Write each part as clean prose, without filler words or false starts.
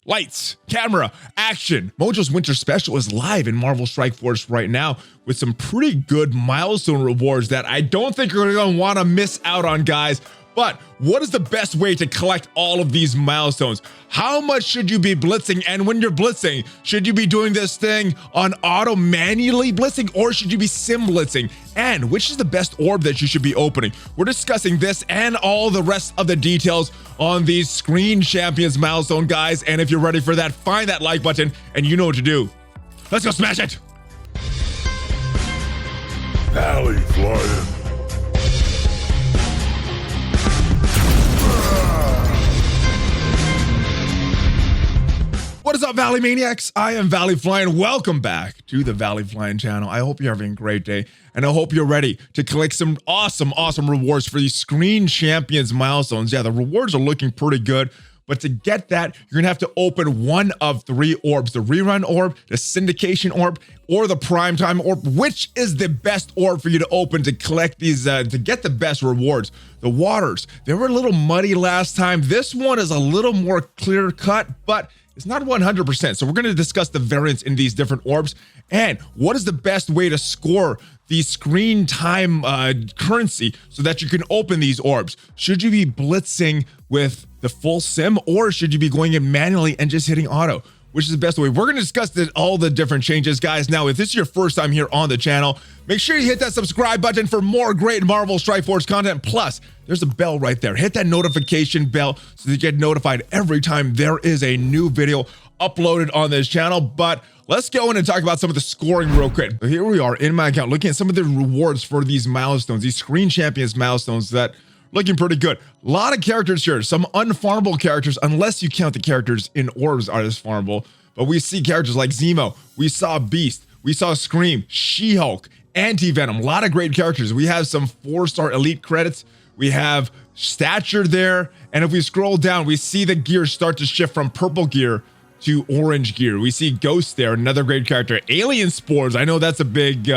Lights, camera, action. Mojo's Winter Special is live in Marvel Strike Force right now with some pretty good milestone rewards that I don't think you're going to want to miss out on, guys. But what is the best way to collect all of these milestones? How much should you be blitzing? And when you're blitzing, should you be doing this thing on auto manually blitzing, or should you be sim blitzing? And which is the best orb that you should be opening? We're discussing this and all the rest of the details on these Screen Champions milestone, guys. And if you're ready for that, find that like button and you know what to do. Let's go smash it. ValleyFlyin. What is up, Valley Maniacs? I am ValleyFlyin. Welcome back to the ValleyFlyin channel. I hope you're having a great day, and I hope you're ready to collect some awesome rewards for these Screen Champions milestones. Yeah, the rewards are looking pretty good, but to get that, you're gonna have to open one of three orbs: the rerun orb, the syndication orb, or the primetime orb. Which is the best orb for you to open to collect these, to get the best rewards? The waters, they were a little muddy last time. This one is a little more clear cut, but it's not 100%. So we're going to discuss the variance in these different orbs and what is the best way to score the screen time currency so that you can open these orbs. Should you be blitzing with the full sim, or should you be going in manually and just hitting auto? Which is the best way? We're going to discuss all the different changes, guys. Now, if this is your first time here on the channel, make sure you hit that subscribe button for more great Marvel Strike Force content. Plus, there's a bell right there. Hit that notification bell so that you get notified every time there is a new video uploaded on this channel. But let's go in and talk about some of the scoring real quick. So here we are in my account looking at some of the rewards for these milestones, these Screen Champions milestones that looking pretty good. A lot of characters here, some unfarmable characters, unless you count the characters in orbs are as farmable. But we see characters like Zemo, we saw Beast, we saw Scream, She-Hulk, Anti-Venom, a lot of great characters. We have some 4-star elite credits. We have Stature there. And if we scroll down, we see the gear start to shift from purple gear to orange gear. We see Ghost there, another great character. Alien Spores, I know that's a big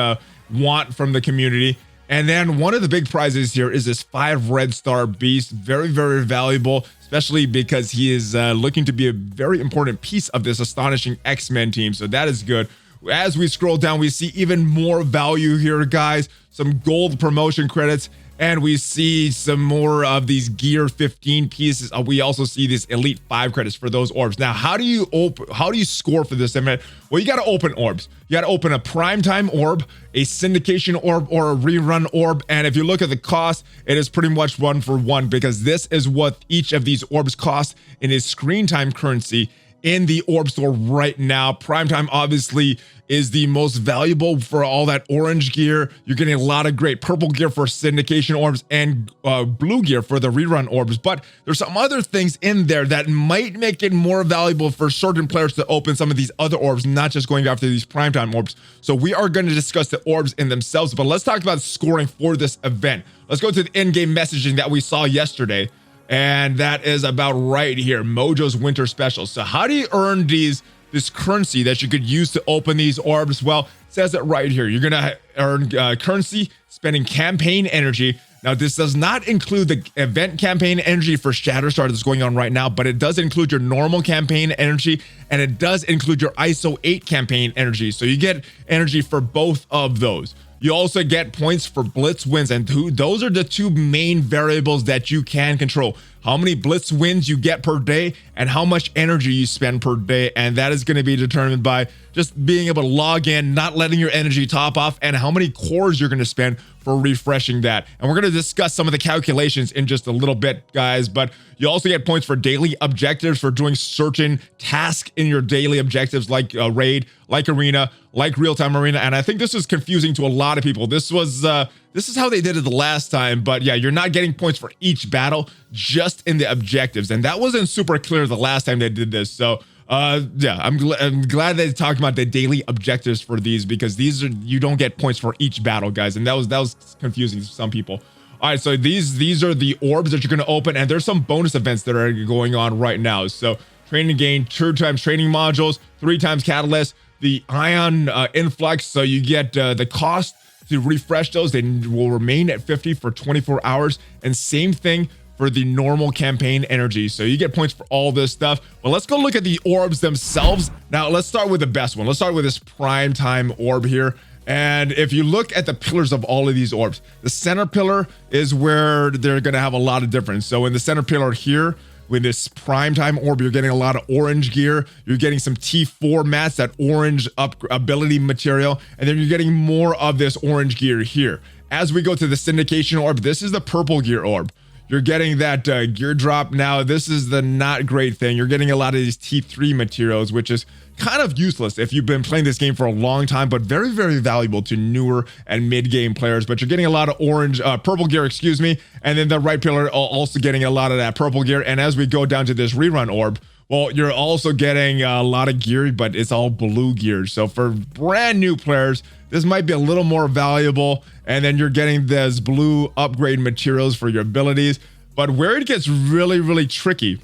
want from the community. And then one of the big prizes here is this 5 red star Beast. Very, very valuable, especially because he is looking to be a very important piece of this astonishing X-Men team. So that is good. As we scroll down, we see even more value here, guys. Some gold promotion credits. And we see some more of these Gear 15 pieces. We also see this Elite 5 credits for those orbs. Now, how do you score for this event? Well, you got to open orbs. You got to open a primetime orb, a syndication orb, or a rerun orb. And if you look at the cost, it is pretty much 1 for 1 because this is what each of these orbs cost in his screen time currency in the orb store right now. Primetime obviously is the most valuable for all that orange gear. You're getting a lot of great purple gear for syndication orbs and blue gear for the rerun orbs. But there's some other things in there that might make it more valuable for certain players to open some of these other orbs, not just going after these primetime orbs. So we are going to discuss the orbs in themselves, but let's talk about scoring for this event. Let's go to the in-game messaging that we saw yesterday. And that is about right here, Mojo's Winter Special. So how do you earn this currency that you could use to open these orbs? Well, it says it right here. You're gonna earn currency spending campaign energy. Now, this does not include the event campaign energy for Shatterstar that's going on right now, but it does include your normal campaign energy, and it does include your ISO 8 campaign energy. So you get energy for both of those. You also get points for Blitz wins, and those are the two main variables that you can control. How many Blitz wins you get per day and how much energy you spend per day. And that is going to be determined by just being able to log in, not letting your energy top off, and how many cores you're going to spend for refreshing that. And we're going to discuss some of the calculations in just a little bit, guys. But you also get points for daily objectives for doing certain tasks in your daily objectives, like raid, like arena, like real-time arena. And I think this is confusing to a lot of people. This is how they did it the last time. But yeah, you're not getting points for each battle, just in the objectives. And that wasn't super clear the last time they did this. So yeah, I'm glad they talked about the daily objectives for these, because you don't get points for each battle, guys. And that was confusing to some people. All right, so these are the orbs that you're going to open, and there's some bonus events that are going on right now. So training gain, 2 times training modules, 3 times catalyst, the ion influx. So you get the cost to refresh those. They will remain at 50 for 24 hours. And same thing for the normal campaign energy. So you get points for all this stuff. But let's go look at the orbs themselves. Now let's start with the best one. Let's start with this prime time orb here. And if you look at the pillars of all of these orbs, the center pillar is where they're going to have a lot of difference. So in the center pillar here, with this prime time orb, you're getting a lot of orange gear. You're getting some T4 mats, that orange up ability material, and then you're getting more of this orange gear here. As we go to the syndication orb, this is the purple gear orb. You're getting that gear drop. Now, this is the not great thing. You're getting a lot of these T3 materials, which is kind of useless if you've been playing this game for a long time, but very, very valuable to newer and mid-game players. But you're getting a lot of orange, purple gear, excuse me, and then the right pillar also getting a lot of that purple gear. And as we go down to this rerun orb, well, you're also getting a lot of gear, but it's all blue gear. So for brand new players, this might be a little more valuable. And then you're getting this blue upgrade materials for your abilities. But where it gets really, really tricky,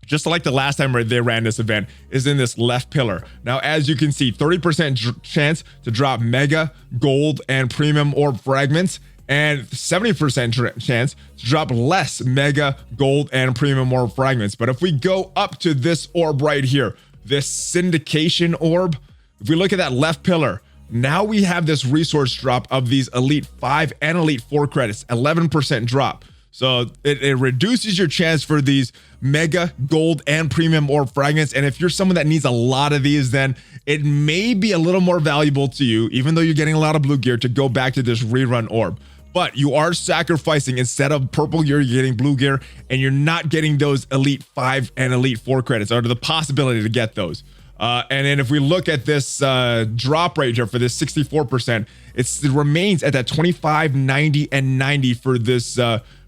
just like the last time they ran this event, is in this left pillar. Now, as you can see, 30% chance to drop mega, gold, and premium orb fragments, and 70% chance to drop less mega, gold, and premium orb fragments. But if we go up to this orb right here, this syndication orb, if we look at that left pillar, now we have this resource drop of these Elite 5 and Elite 4 credits, 11% drop. So it reduces your chance for these mega, gold, and premium orb fragments. And if you're someone that needs a lot of these, then it may be a little more valuable to you, even though you're getting a lot of blue gear, to go back to this rerun orb. But you are sacrificing, instead of purple gear, you're getting blue gear, and you're not getting those Elite 5 and Elite 4 credits, or the possibility to get those. And then if we look at this drop rate here for this 64%, it remains at that 25, 90, and 90 for this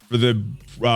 for the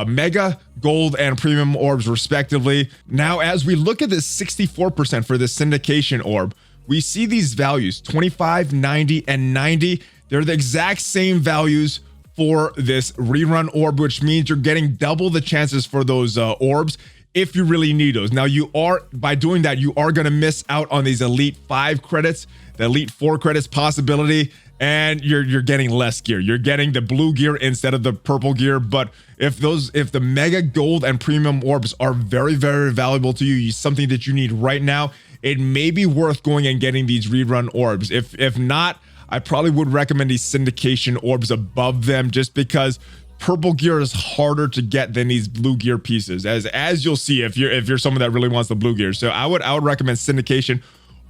mega, gold, and premium orbs respectively. Now, as we look at this 64% for the syndication orb, we see these values 25, 90, and 90. They're the exact same values for this rerun orb, which means you're getting double the chances for those orbs if you really need those. Now, you are, by doing that, you are going to miss out on these Elite 5 credits, the Elite 4 credits possibility, and you're getting less gear. You're getting the blue gear instead of the purple gear. But if the mega, gold, and premium orbs are very, very valuable to you, something that you need right now, it may be worth going and getting these rerun orbs. If not, I probably would recommend these syndication orbs above them, just because purple gear is harder to get than these blue gear pieces, as you'll see if you're someone that really wants the blue gear. So I would recommend syndication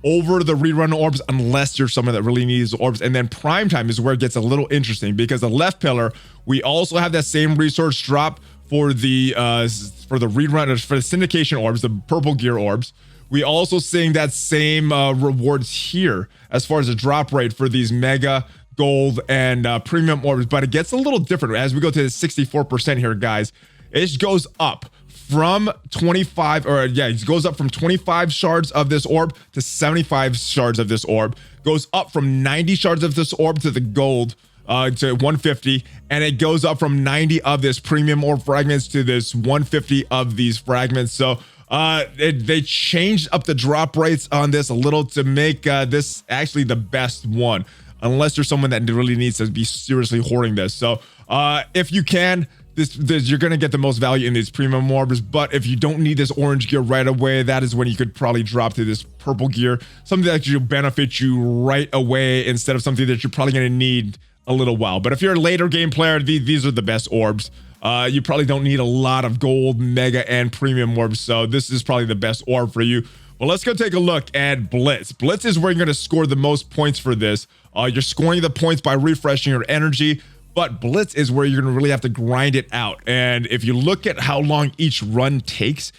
over the rerun orbs, unless you're someone that really needs orbs. And then prime time is where it gets a little interesting, because the left pillar, we also have that same resource drop for the rerun, for the syndication orbs, the purple gear orbs. We also seeing that same rewards here as far as the drop rate for these mega, gold, and premium orbs, but it gets a little different as we go to the 64% here, guys. It goes up from 25, it goes up from 25 shards of this orb to 75 shards of this orb. Goes up from 90 shards of this orb to the gold to 150, and it goes up from 90 of this premium orb fragments to this 150 of these fragments. So they changed up the drop rates on this a little to make this actually the best one, unless you're someone that really needs to be seriously hoarding this. So if you can, you're going to get the most value in these premium orbs. But if you don't need this orange gear right away, that is when you could probably drop to this purple gear, something that will benefit you right away instead of something that you're probably going to need a little while. But if you're a later game player, these are the best orbs. You probably don't need a lot of gold, mega, and premium orbs, so this is probably the best orb for you. Well, let's go take a look at Blitz. Blitz is where you're going to score the most points for this. You're scoring the points by refreshing your energy, but Blitz is where you're going to really have to grind it out. And if you look at how long each run takes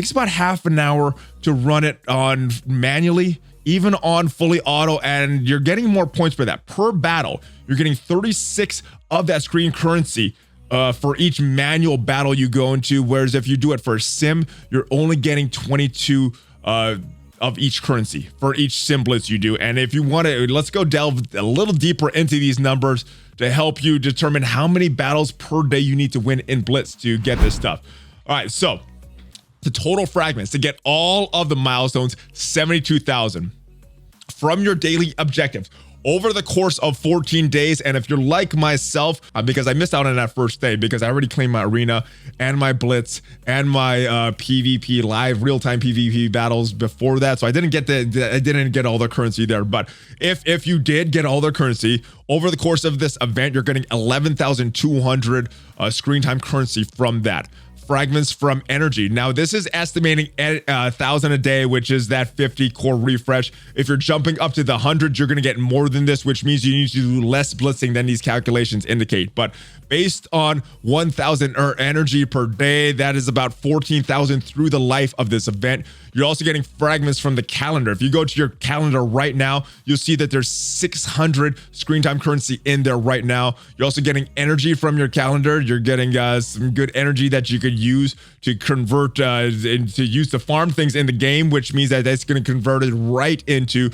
about half an hour to run it on manually, even on fully auto, and you're getting more points for that. Per battle, you're getting 36 of that screen currency for each manual battle you go into, whereas if you do it for a sim, you're only getting 22 of each currency for each sim blitz you do. And if you want to, let's go delve a little deeper into these numbers to help you determine how many battles per day you need to win in Blitz to get this stuff. All right, so the total fragments to get all of the milestones, 72,000. From your daily objectives, over the course of 14 days. And if you're like myself, because I missed out on that first day because I already claimed my arena and my Blitz and my PvP live real-time PvP battles before that, so I didn't get all the currency there. But if you did get all the currency over the course of this event, you're getting 11,200 screen time currency from that. Fragments from energy. Now, this is estimating 1,000 a day, which is that 50 core refresh. If you're jumping up to the 100, you're going to get more than this, which means you need to do less blitzing than these calculations indicate. But based on 1,000 energy per day, that is about 14,000 through the life of this event. You're also getting fragments from the calendar. If you go to your calendar right now, you'll see that there's 600 screen time currency in there right now. You're also getting energy from your calendar. You're getting some good energy that you could use to convert to use to farm things in the game, which means that that's going to convert it right into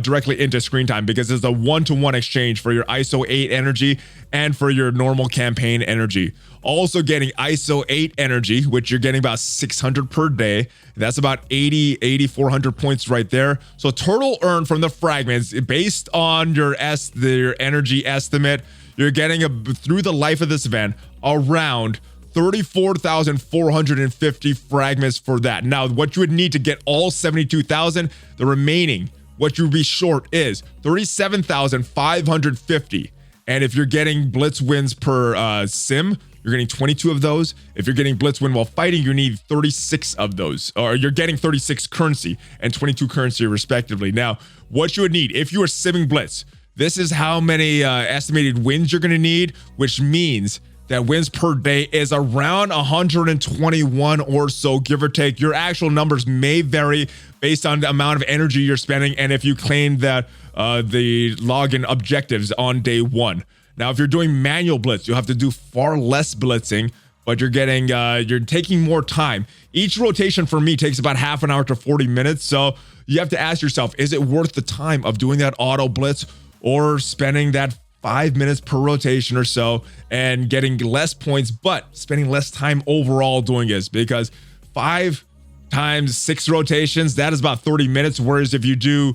directly into screen time, because it's a one-to-one exchange for your ISO 8 energy and for your normal campaign energy. Also getting ISO 8 energy, which you're getting about 600 per day. That's about 8,400 points right there. So total earned from the fragments, based on your energy estimate, you're getting through the life of this event around 34,450 fragments for that. Now, what you would need to get all 72,000, the remaining, what you would be short is 37,550. And if you're getting Blitz wins per sim, you're getting 22 of those. If you're getting Blitz win while fighting, you need 36 of those, or you're getting 36 currency and 22 currency respectively. Now, what you would need if you are simming Blitz, this is how many estimated wins you're going to need, which means that wins per day is around 121 or so, give or take. Your actual numbers may vary based on the amount of energy you're spending and if you claim that the login objectives on day one. Now, if you're doing manual blitz, you'll have to do far less blitzing, but you're taking more time. Each rotation for me takes about half an hour to 40 minutes. So you have to ask yourself, is it worth the time of doing that auto blitz or spending that 5 minutes per rotation or so and getting less points, but spending less time overall doing this? Because 5 times 6 rotations, that is about 30 minutes. Whereas if you do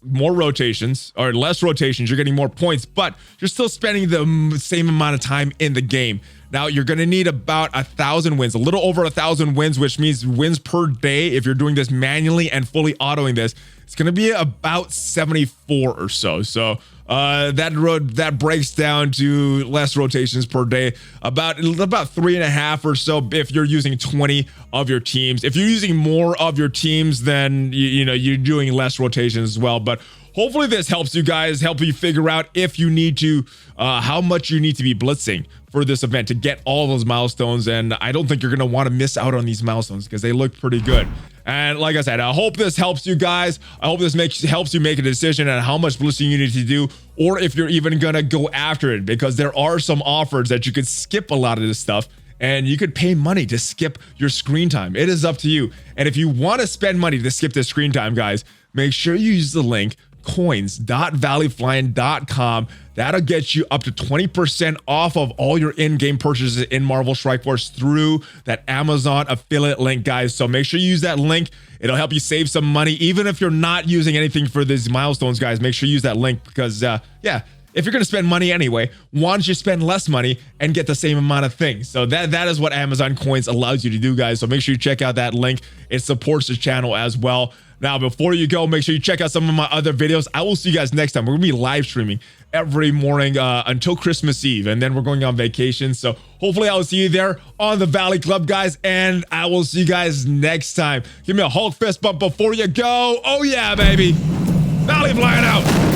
more rotations or less rotations, you're getting more points, but you're still spending the same amount of time in the game. Now, you're going to need about 1,000 wins, a little over 1,000 wins, which means wins per day. If you're doing this manually and fully autoing this, it's going to be about 74 or so. So that breaks down to less rotations per day, about 3.5 or so if you're using 20 of your teams. If you're using more of your teams, then you're doing less rotations as well. But hopefully this helps you guys, help you figure out if you need to, how much you need to be blitzing for this event to get all those milestones. And I don't think you're going to want to miss out on these milestones because they look pretty good. And like I said, I hope this helps you guys. I hope this helps you make a decision on how much blitzing you need to do, or if you're even going to go after it, because there are some offers that you could skip a lot of this stuff and you could pay money to skip your screen time. It is up to you. And if you want to spend money to skip this screen time, guys, make sure you use the link coins.valleyflyin.com. That'll get you up to 20% off of all your in-game purchases in Marvel Strike Force through that Amazon affiliate link, guys. So make sure you use that link. It'll help you save some money. Even if you're not using anything for these milestones, guys, make sure you use that link because, yeah, if you're going to spend money anyway, why don't you spend less money and get the same amount of things? So that is what Amazon Coins allows you to do, guys. So make sure you check out that link. It supports the channel as well. Now, before you go, make sure you check out some of my other videos. I will see you guys next time. We're going to be live streaming every morning until Christmas Eve, and then we're going on vacation. So hopefully I will see you there on the Valley Club, guys, and I will see you guys next time. Give me a Hulk fist bump before you go. Oh, yeah, baby. ValleyFlyin out.